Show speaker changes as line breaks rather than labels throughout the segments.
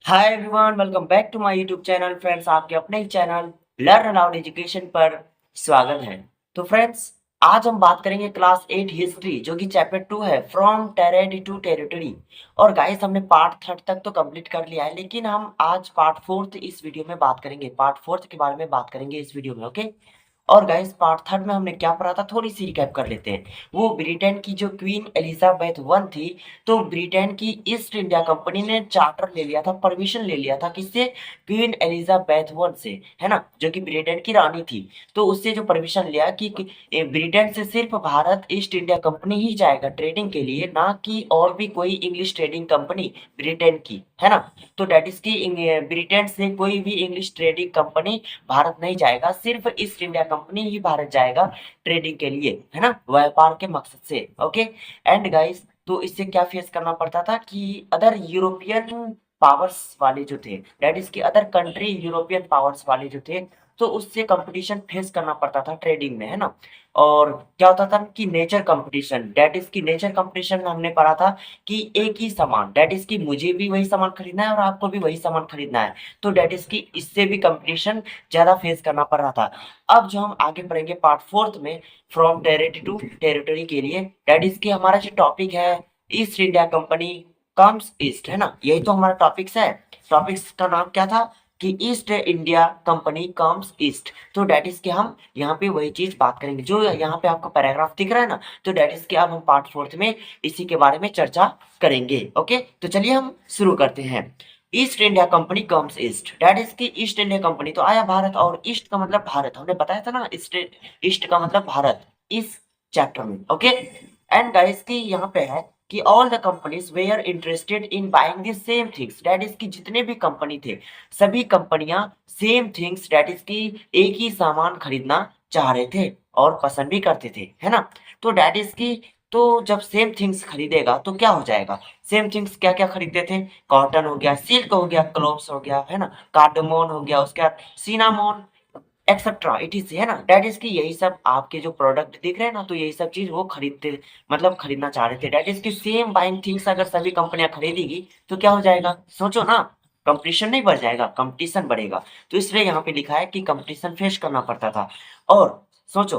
Hi everyone, welcome back to my YouTube channel. Friends, आपके अपने ही चैनल लर्न अलाउड एजुकेशन पर स्वागत है। तो फ्रेंड्स, आज हम बात करेंगे क्लास 8 हिस्ट्री, जो कि चैप्टर 2 है, फ्रॉम टेरेडी टू टेरिटरी। और गाइस, हमने पार्ट 3 तक तो कंप्लीट कर लिया है, लेकिन हम आज पार्ट 4 इस वीडियो में बात करेंगे। पार्ट 4 के बारे में बात करेंगे इस वीडियो में, ओके। और गाइस, पार्ट 3 में हमने क्या पढ़ा था, थोड़ी सी रिकैप कर लेते हैं। वो ब्रिटेन की जो क्वीन एलिजाबेथ वन थी, तो ब्रिटेन की ईस्ट इंडिया कंपनी ने चार्टर ले लिया था, परमिशन ले लिया था, किससे? क्वीन एलिजाबेथ वन से, है ना, जो कि ब्रिटेन की रानी थी। तो उससे जो परमिशन लिया कि ब्रिटेन से सिर्फ भारत ईस्ट इंडिया कंपनी ही जाएगा ट्रेडिंग के लिए, ना कि और भी कोई इंग्लिश ट्रेडिंग कंपनी ब्रिटेन की, है ना। तो डेट इज की ब्रिटेन से कोई भी इंग्लिश ट्रेडिंग कंपनी भारत नहीं जाएगा, सिर्फ ईस्ट इंडिया कंपनी ही भारत जाएगा ट्रेडिंग के लिए, है ना, व्यापार के मकसद से, ओके। एंड गाइस, तो इससे क्या फेस करना पड़ता था कि अदर यूरोपियन पावर्स वाले जो थे, दैट इज की अदर कंट्री यूरोपियन पावर्स वाले जो थे, तो उससे कंपटीशन फेस करना पड़ता था ट्रेडिंग में, है ना। और क्या होता था कि नेचर कंपटीशन, दैट इज की नेचर कंपटीशन में हमने पढ़ा था कि एक ही सामान, दैट इज की मुझे भी वही सामान खरीदना है और आपको भी वही सामान खरीदना है, तो दैट इज की इससे भी कंपटीशन ज्यादा फेस करना पड़ रहा था। अब जो हम आगे पढ़ेंगे पार्ट 4 में, फ्रॉम टेरिटरी टू टेरिटरी के लिए, दैट इज की हमारा जो टॉपिक है, east India Company comes east, है ना, यही तो हमारा टॉपिक्स है। टॉपिक्स का नाम क्या था कि east India Company comes east. तो डेट इज के हम यहाँ पे वही चीज बात करेंगे जो यहाँ पे आपको पैराग्राफ दिख रहा है ना, तो डेट इज के अब हम पार्ट 4 में इसी के बारे में चर्चा करेंगे, ओके। तो चलिए हम शुरू करते हैं। East India Company comes east, that is की ईस्ट इंडिया कंपनी तो आया भारत, और ईस्ट का मतलब भारत, हमने बताया था ना, ईस्ट ईस्ट का मतलब भारत, इस चैप्टर में, ओके। एंड गाइस की यहाँ पे है कि all the companies were interested in buying the same things, that is की जितने भी कंपनी थे, सभी कंपनियां सेम थिंग्स, डेट इज की एक ही सामान खरीदना चाह रहे थे और पसंद भी करते थे, है ना। तो डेट इज की, तो जब सेम थिंग्स खरीदेगा तो क्या हो जाएगा? सेम थिंग्स क्या क्या खरीदते थे? कॉटन हो गया, सिल्क हो गया, क्लोव्स हो गया, है ना, कार्डमोन हो गया, उसके बाद सिनामोन, एक्सेट्रा इट इज, है ना। दैट इज की यही सब आपके जो प्रोडक्ट दिख रहे हैं ना, तो यही सब चीज वो खरीदते, मतलब खरीदना चाह रहे थे। दैट इज की सेम बाइंग थिंग्स अगर सभी कंपनियां खरीदेगी तो क्या हो जाएगा? सोचो ना, कंपटीशन नहीं बढ़ जाएगा, कंपटीशन बढ़ेगा। तो इसलिए यहाँ पे लिखा है कि कंपटीशन फेस करना पड़ता था। और सोचो,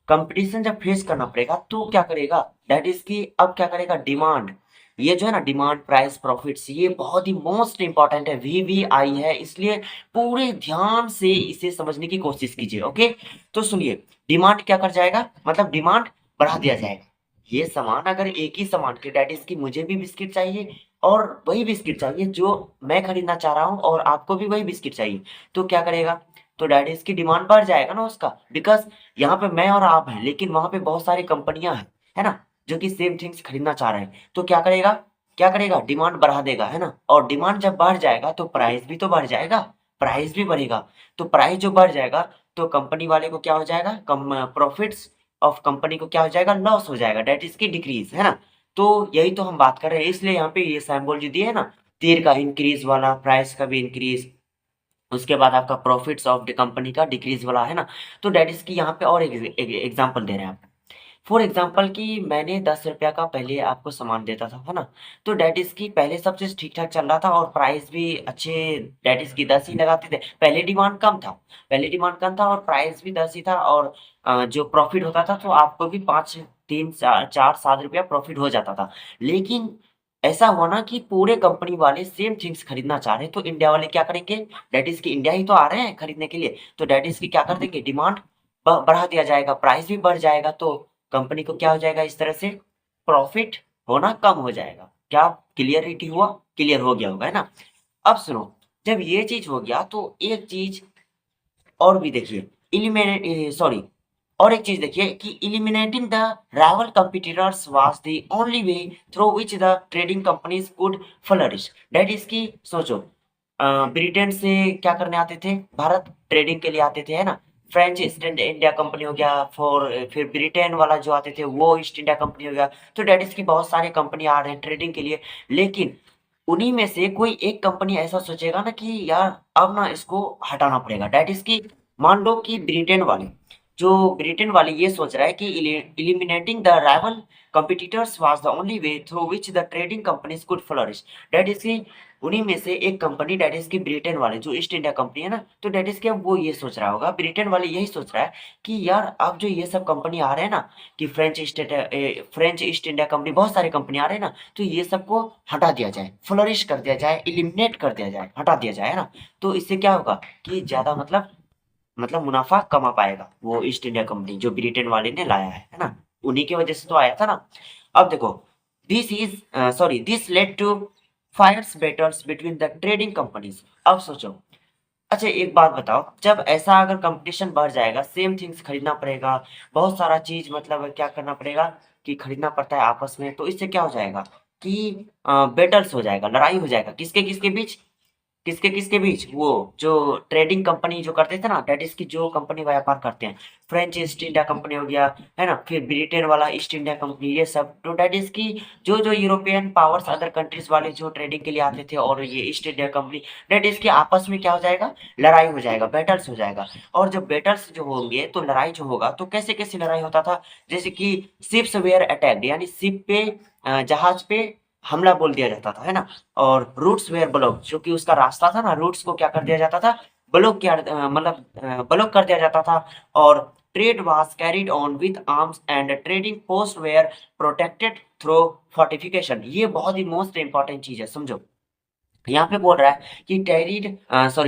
कंपटीशन जब फेस करना पड़ेगा तो क्या करेगा? दैट इज की अब क्या करेगा? डिमांड, ये जो है ना, डिमांड प्राइस प्रॉफिट्स, ये बहुत ही मोस्ट इंपॉर्टेंट है, वीवीआई है, इसलिए पूरे ध्यान से इसे समझने की कोशिश कीजिए, ओके। तो सुनिए, डिमांड क्या कर जाएगा, मतलब डिमांड बढ़ा दिया जाएगा। ये सामान अगर एक ही सामान के, डैट इज की मुझे भी बिस्किट चाहिए और वही बिस्किट चाहिए जो मैं खरीदना चाह रहा हूँ, और आपको भी वही बिस्किट चाहिए, तो क्या करेगा? तो डैट इज की डिमांड बढ़ जाएगा ना उसका, बिकॉज यहाँ पे मैं और आप हैं, लेकिन वहां पे बहुत सारी कंपनियां हैं, है ना, जो कि सेम थिंग्स खरीदना चाह रहे हैं। तो क्या करेगा? क्या करेगा? डिमांड बढ़ा देगा, है ना। और डिमांड जब बढ़ जाएगा तो प्राइस भी तो बढ़ जाएगा, प्राइस भी बढ़ेगा। तो प्राइस जो बढ़ जाएगा तो कंपनी वाले को क्या हो जाएगा? कम प्रॉफिट्स ऑफ कंपनी को क्या हो जाएगा? लॉस हो जाएगा, डेट इसकी डिक्रीज, है ना। तो यही तो हम बात कर रहे हैं, इसलिए यहाँ पे ये सिंबल जो दिए है ना, तीर का इंक्रीज वाला, प्राइस का भी इंक्रीज, उसके बाद आपका प्रॉफिट्स ऑफ द कंपनी का डिक्रीज वाला, है ना। तो डेट इसकी यहाँ पे और एक एग्जाम्पल दे रहे हैं आप। फॉर एग्जाम्पल कि मैंने 10 रुपया का पहले आपको सामान देता था, है ना। तो डेट इज की पहले सब चीज ठीक ठाक चल रहा था और प्राइस भी अच्छे, डेट इज की 10 ही लगाते थे। पहले डिमांड कम था, पहले डिमांड कम था और प्राइस भी 10 ही था, और जो प्रॉफिट होता था तो आपको भी 5 3 4 7 रुपया प्रॉफिट हो जाता था। लेकिन ऐसा हुआ ना कि पूरे कंपनी वाले सेम थिंग्स खरीदना चाह रहे हैं, तो इंडिया वाले क्या करेंगे? डेट इज की इंडिया ही तो आ रहे हैं खरीदने के लिए, तो डेट इज की क्या कर देंगे? डिमांड बढ़ा दिया जाएगा, प्राइस भी बढ़ जाएगा, तो कंपनी को क्या हो जाएगा? इस तरह से प्रॉफिट होना कम हो जाएगा। क्या क्लियरिटी हुआ? क्लियर हो गया होगा, है ना। अब सुनो, जब ये चीज हो गया तो एक चीज और भी देखिए, इलिमिनेट सॉरी, और एक चीज देखिए कि eliminating the rival competitors was the only way through which the trading companies could flourish. That is की सोचो, ब्रिटेन से क्या करने आते थे? भारत ट्रेडिंग के लिए आते थे, है ना। फ्रेंच ईस्ट इंडिया कंपनी हो गया, फिर ब्रिटेन वाला जो आते थे वो ईस्ट इंडिया कंपनी हो गया। तो डेट इज की बहुत सारी कंपनी आ रहे हैं ट्रेडिंग के लिए, लेकिन उन्हीं में से कोई एक कंपनी ऐसा सोचेगा ना कि यार अब ना इसको हटाना पड़ेगा। डेट इज की मान लो कि ब्रिटेन वाले जो ब्रिटेन वाले ये सोच रहा है कि eliminating the rival competitors was the only way through which the trading companies could flourish। That is की उन्हीं में से एक कंपनी, डेट इज की ब्रिटेन वाले जो ईस्ट इंडिया कंपनी है ना, तो डेट इज क्या वो ये सोच रहा होगा, ब्रिटेन वाले यही सोच रहा है कि यार अब जो ये सब कंपनी आ रहे हैं ना, कि फ्रेंच ईस्ट इंडिया कंपनी, बहुत सारी कंपनी आ रहे हैं ना, तो ये सबको हटा दिया जाए, फ्लोरिश कर दिया जाए, इलिमिनेट कर दिया जाए, हटा दिया जाए, है ना। तो इससे क्या होगा कि ज्यादा मतलब मुनाफा कमा पाएगा वो ईस्ट इंडिया कंपनी जो ब्रिटेन वाले ने लाया है ना, उन्हीं की वजह से तो आया था ना। अब देखो, this led to fires battles between the trading companies. अब सोचो, अच्छा एक बात बताओ, जब ऐसा अगर कंपटीशन बढ़ जाएगा, सेम थिंग्स खरीदना पड़ेगा, बहुत सारा चीज मतलब क्या करना पड़ेगा कि खरीदना पड़ता है आपस में, तो इससे क्या हो जाएगा कि बेटल्स हो जाएगा, लड़ाई हो जाएगा, किसके किसके बीच, किसके किसके बीच, वो जो ट्रेडिंग कंपनी जो करते थे ना, डेट इज की जो कंपनी व्यापार करते हैं, फ्रेंच ईस्ट इंडिया कंपनी हो गया, है ना, फिर ब्रिटेन वाला ईस्ट इंडिया कंपनी, ये सब, तो डेट इज की जो जो यूरोपियन पावर्स अदर कंट्रीज वाले जो ट्रेडिंग के लिए आते थे, और ये East India Company, that is की आपस में क्या हो जाएगा, लड़ाई हो जाएगा, बैटल्स हो जाएगा। और जब बैटल्स जो होंगे तो लड़ाई जो होगा, तो कैसे कैसे लड़ाई होता था, जैसे कि शिप्स वेयर अटैक्ड, यानी शिप पे जहाज पे हमला बोल दिया जाता था, है ना। और रूट्स वेयर ब्लॉक, जो कि उसका रास्ता था ना, रूट्स को क्या कर दिया जाता था, ब्लॉक किया, मतलब ब्लॉक कर दिया जाता था। और trade was carried on with arms and trading post were protected through fortification. ये बहुत ही मोस्ट इंपॉर्टेंट चीज है, समझो। यहाँ पे बोल रहा है कि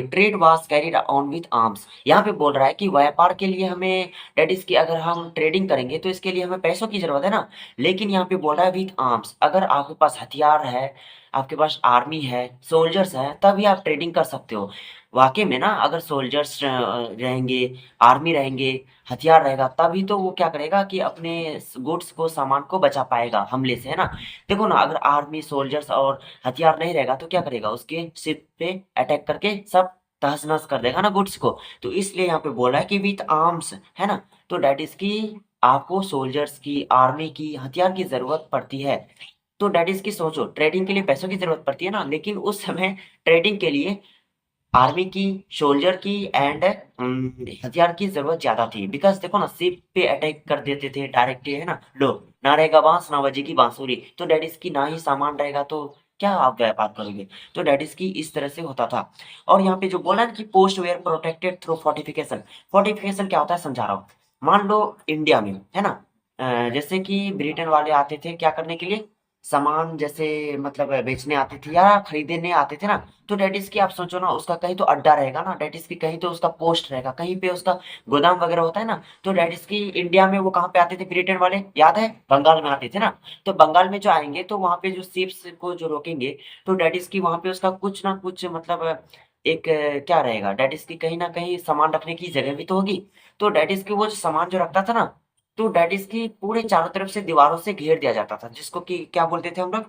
trade was carried on with arms. यहाँ पे बोल रहा है कि व्यापार के लिए हमें, डेट इज की अगर हम ट्रेडिंग करेंगे तो इसके लिए हमें पैसों की जरूरत है ना, लेकिन यहाँ पे बोल रहा है विथ आर्म्स, अगर आपके पास हथियार है, आपके पास आर्मी है, सोल्जर्स है, तभी आप ट्रेडिंग कर सकते हो। वाकई में ना, अगर सोल्जर्स रहेंगे, आर्मी रहेंगे, हथियार रहेगा, तभी तो वो क्या करेगा कि अपने गुड्स को, सामान को बचा पाएगा हमले से, है ना। देखो ना, अगर आर्मी, सोल्जर्स और हथियार नहीं रहेगा तो क्या करेगा, उसके शिप पे अटैक करके सब तहस नहस कर देगा ना गुड्स को। तो इसलिए यहाँ पे बोला है कि विथ आर्म्स, है ना। तो डेट इज की आपको सोल्जर्स की, आर्मी की, हथियार की जरूरत पड़ती है। तो डेट इज की सोचो, ट्रेडिंग के लिए पैसों की जरूरत पड़ती है ना, लेकिन उस समय ट्रेडिंग के लिए आर्मी की, सोल्जर की एंड हथियार की जरूरत ज्यादा थी। बिकॉज देखो ना, शिप पे अटैक कर देते थे डायरेक्ट, है ना, लो, ना रहेगा बांस ना बजेगी बांसुरी, तो डैड इसकी ना ही सामान रहेगा, तो क्या आप व्यापार करोगे। तो डैड इसकी इस तरह से होता था। और यहाँ पे जो बोला ना कि post were protected through fortification, fortification क्या होता है समझा रहा हूँ। मान लो इंडिया में, है ना, जैसे कि ब्रिटेन वाले आते थे क्या करने के लिए, सामान जैसे मतलब बेचने आते थे या खरीदने आते थे ना, तो डेट इज की आप सोचो ना, उसका कहीं तो अड्डा रहेगा ना, डेट इज की कहीं तो उसका पोस्ट रहेगा, कहीं पे उसका गोदाम वगैरह होता है ना। तो डेट इज की इंडिया में वो कहाँ पे आते थे ब्रिटेन वाले, याद है, बंगाल में आते थे ना। तो बंगाल में जो आएंगे तो वहां पे जो शिप्स को जो रोकेंगे, तो डेट इज की वहां पे उसका कुछ ना कुछ मतलब एक क्या रहेगा, डेट इज की कहीं ना कहीं सामान रखने की जगह भी तो होगी। तो डेट इज की वो जो सामान जो रखता था ना, तो डेट इज की पूरे चारों तरफ से दीवारों से घेर दिया जाता था, जिसको कि क्या बोलते थे हम लोग,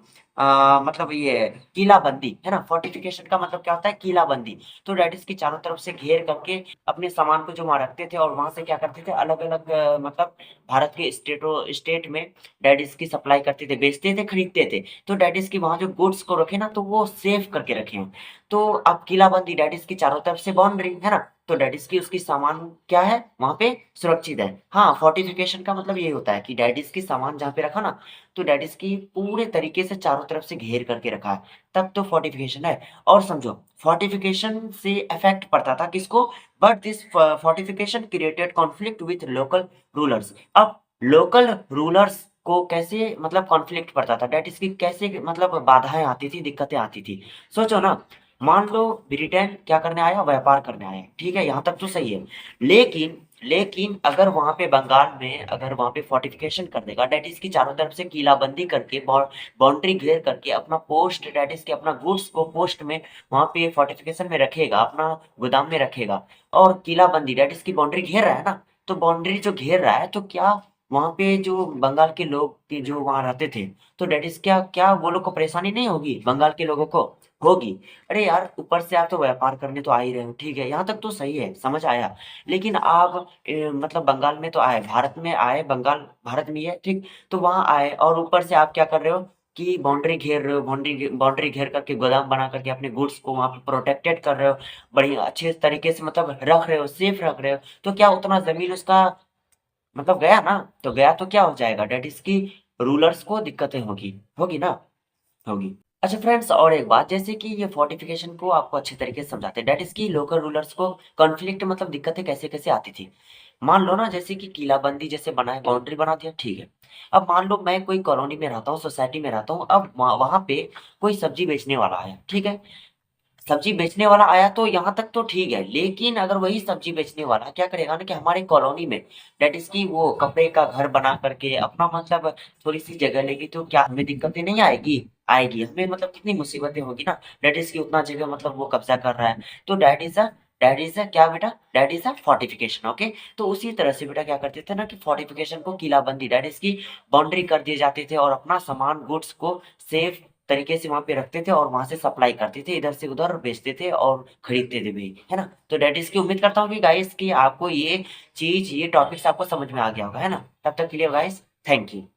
मतलब ये किलाबंदी, है ना। फोर्टिफिकेशन का मतलब क्या होता है, किलाबंदी। तो डेट इज की चारों तरफ से घेर करके अपने सामान को जो वहां रखते थे, और वहां से क्या करते थे, अलग अलग मतलब भारत के स्टेट में डेट इज की सप्लाई करते थे, बेचते थे, खरीदते थे। तो डेट इज की वहां जो गुड्स को रखे ना, तो वो सेफ करके रखे हैं। तो अब किलाबंदी, डेट इज की चारों तरफ से बाउंड्री, है ना। तो डेट इज की उसकी सामान क्या है वहां पे, सुरक्षित है। हाँ, फोर्टिफिकेशन का मतलब ये होता है कि डेट इज की सामान जहाँ पे रखा ना, तो डेट इज की पूरे तरीके से चारों तरफ से घेर करके रखा है, तब तो फोर्टिफिकेशन है। और समझो, फोर्टिफिकेशन से इफेक्ट पड़ता था किसको, but this fortification created conflict with local rulers. अब लोकल रूलर्स को कैसे मतलब कॉन्फ्लिक्ट पड़ता था, डेट इसकी कैसे मतलब बाधाएं आती थी, दिक्कतें आती थी। सोचो ना, मान लो ब्रिटेन क्या करने आया, व्यापार करने आया, ठीक है, यहाँ तक तो सही है। लेकिन लेकिन अगर वहां पे बंगाल में, अगर वहां पे फोर्टिफिकेशन कर देगा, डेट इज की चारों तरफ से किलाबंदी करके, बाउंड्री घेर करके, अपना पोस्ट, डेट इज के अपना गुड्स को पोस्ट में वहां पे फोर्टिफिकेशन में रखेगा, अपना गोदाम में रखेगा, और किलाबंदी, डेट इज की बाउंड्री घेर रहा है ना, तो बाउंड्री जो घेर रहा है, तो क्या वहां पे जो बंगाल के लोग के जो वहां रहते थे, तो डेट इज क्या क्या वो लोग को परेशानी नहीं होगी, बंगाल के लोगों को होगी। अरे यार, ऊपर से आप तो व्यापार करने तो आ ही रहे हो, ठीक है, यहाँ तक तो सही है, समझ आया। लेकिन आप मतलब बंगाल में तो आए, भारत में आए, बंगाल भारत में ही है, ठीक। तो वहां आए और ऊपर से आप क्या कर रहे हो कि बाउंड्री घेर रहे हो, बाउंड्री बाउंड्री घेर करके गोदाम बना करके अपने गुड्स को वहां पे प्रोटेक्टेड कर रहे हो, बड़ी अच्छे तरीके से मतलब रख रहे हो, सेफ रख रहे हो। तो क्या उतना जमीन उसका मतलब गया ना, तो गया तो क्या हो जाएगा, डेट इज की रूलर्स को दिक्कतें होगी, होगी ना, होगी। अच्छा फ्रेंड्स, और एक बात, जैसे कि ये फोर्टिफिकेशन को आपको अच्छे तरीके से समझाते हैं, डेट इज की लोकल रूलर्स को कॉन्फ्लिक्ट मतलब दिक्कतें कैसे कैसे आती थी। मान लो ना, जैसे कि किलाबंदी जैसे बना है, बाउंड्री बना दिया, ठीक है। अब मान लो मैं कोई कॉलोनी में रहता हूँ, सोसाइटी में रहता हूँ, अब वहां पे कोई सब्जी बेचने वाला है, ठीक है। सब्जी बेचने वाला आया तो यहाँ तक तो ठीक है, लेकिन अगर वही सब्जी बेचने वाला क्या करेगा ना, कि हमारे कॉलोनी में डेट इज की वो कपड़े का घर बना करके अपना मतलब थोड़ी सी जगह लेगी, तो क्या हमें दिक्कतें नहीं आएगी, आएगी हमें, मतलब कितनी मुसीबतें होगी ना। डेट इज की उतना जगह मतलब वो कब्जा कर रहा है, तो डेट इज अ क्या बेटा, that is a fortification, okay. तो उसी तरह से बेटा क्या करते थे ना, कि फोर्टिफिकेशन को किलाबंदी, डेट इज की बाउंड्री कर दिए जाते थे, और अपना सामान गुड्स को सेफ तरीके से वहाँ पे रखते थे, और वहाँ से सप्लाई करते थे, इधर से उधर बेचते थे और खरीदते थे भी, है ना। तो डेट इज़ की उम्मीद करता हूँ कि गाइस कि आपको ये चीज़, ये टॉपिक्स आपको समझ में आ गया होगा, है ना। तब तक के लिए गाइस, थैंक यू।